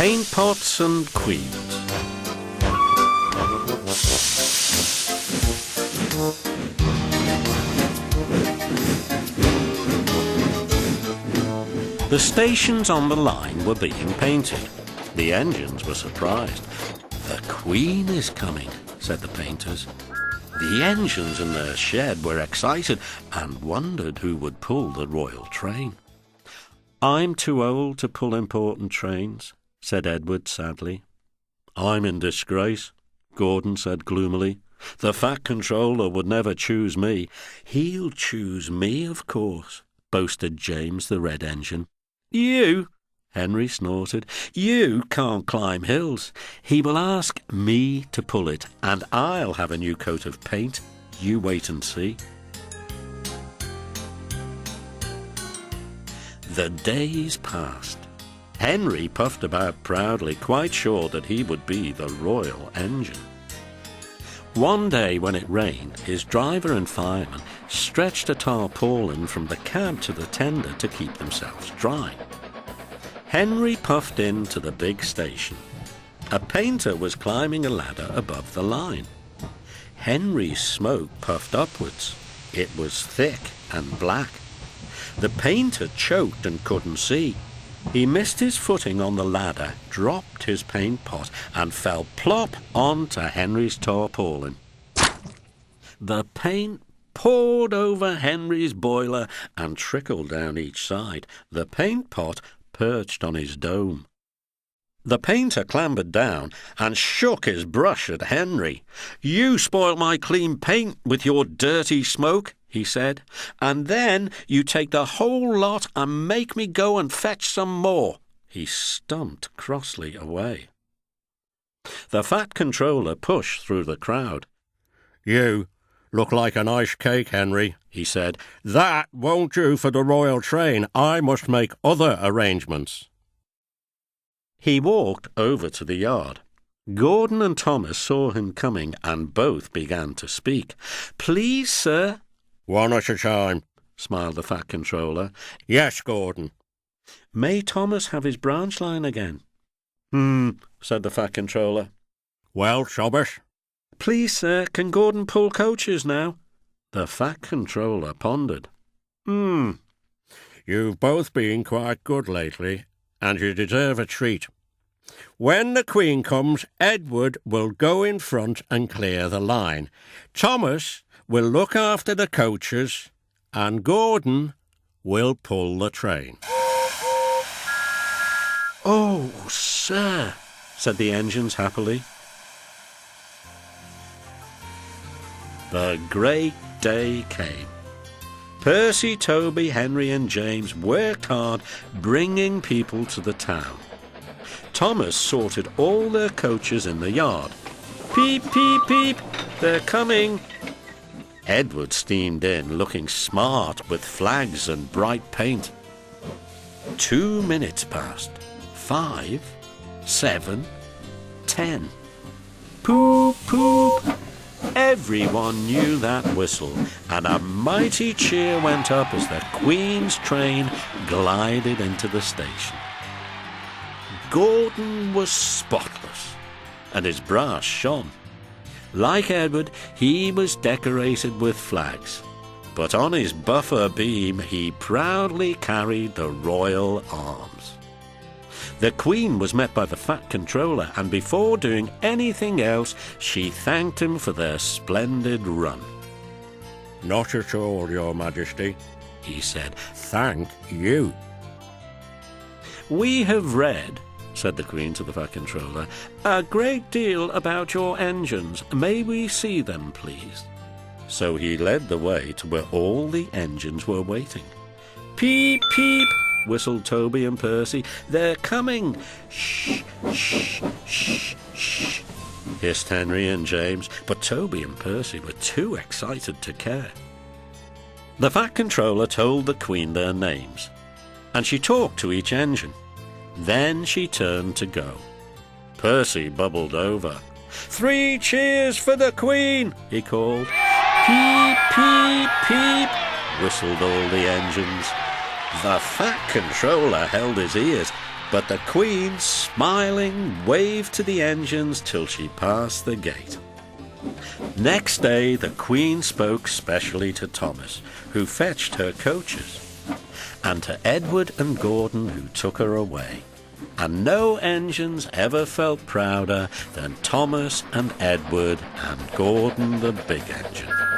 Paint Pots and Queens. The stations on the line were being painted. The engines were surprised. "The Queen is coming," said the painters. The engines in their shed were excited and wondered who would pull the royal train. "I'm too old to pull important trains," said Edward sadly. "I'm in disgrace," Gordon said gloomily. "The Fat Controller would never choose me." "He'll choose me, of course," boasted James the Red Engine. "You?" Henry snorted. "You can't climb hills. He will ask me to pull it, and I'll have a new coat of paint. You wait and see." The days passed. Henry puffed about proudly, quite sure that he would be the royal engine. One day when it rained, his driver and fireman stretched a tarpaulin from the cab to the tender to keep themselves dry. Henry puffed into the big station. A painter was climbing a ladder above the line. Henry's smoke puffed upwards. It was thick and black. The painter choked and couldn't see. He missed his footing on the ladder, dropped his paint pot, and fell plop onto Henry's tarpaulin. The paint poured over Henry's boiler and trickled down each side. The paint pot perched on his dome. The painter clambered down and shook his brush at Henry. "You spoil my clean paint with your dirty smoke," he said, "and then you take the whole lot and make me go and fetch some more." He stumped crossly away. The Fat Controller pushed through the crowd. "You look like an ice cake, Henry," he said. "That won't do for the royal train. I must make other arrangements." He walked over to the yard. Gordon and Thomas saw him coming and both began to speak. "Please, sir." "One at a time," smiled the Fat Controller. "Yes, Gordon." "May Thomas have his branch line again?" Said the Fat Controller. "Well, Thomas?" "Please, sir, can Gordon pull coaches now?" The Fat Controller pondered. "You've both been quite good lately, and you deserve a treat. When the Queen comes, Edward will go in front and clear the line. Thomas will look after the coaches, and Gordon will pull the train." "Oh, sir," said the engines happily. The great day came. Percy, Toby, Henry and James worked hard, bringing people to the town. Thomas sorted all their coaches in the yard. "Peep, peep, peep, they're coming." Edward steamed in, looking smart with flags and bright paint. 2 minutes passed. 5, 7, 10. Poop, poop. Everyone knew that whistle, and a mighty cheer went up as the Queen's train glided into the station. Gordon was spotless, and his brass shone. Like Edward, he was decorated with flags, but on his buffer beam he proudly carried the royal arms. The Queen was met by the Fat Controller, and before doing anything else, she thanked him for their splendid run. "Not at all, Your Majesty," he said. "Thank you." "We have read," said the Queen to the Fat Controller, "a great deal about your engines. May we see them, please?" So he led the way to where all the engines were waiting. "Peep, peep," whistled Toby and Percy. "They're coming." "Shh, shh, shh, shh," hissed Henry and James, but Toby and Percy were too excited to care. The Fat Controller told the Queen their names, and she talked to each engine. Then she turned to go. Percy bubbled over. "3 cheers for the Queen," he called. "Peep, peep, peep," whistled all the engines. The fat controller held his ears, but the Queen, smiling, waved to the engines till she passed the gate. Next day the Queen spoke specially to Thomas, who fetched her coaches, and to Edward and Gordon, who took her away. And no engines ever felt prouder than Thomas and Edward and Gordon the big engine.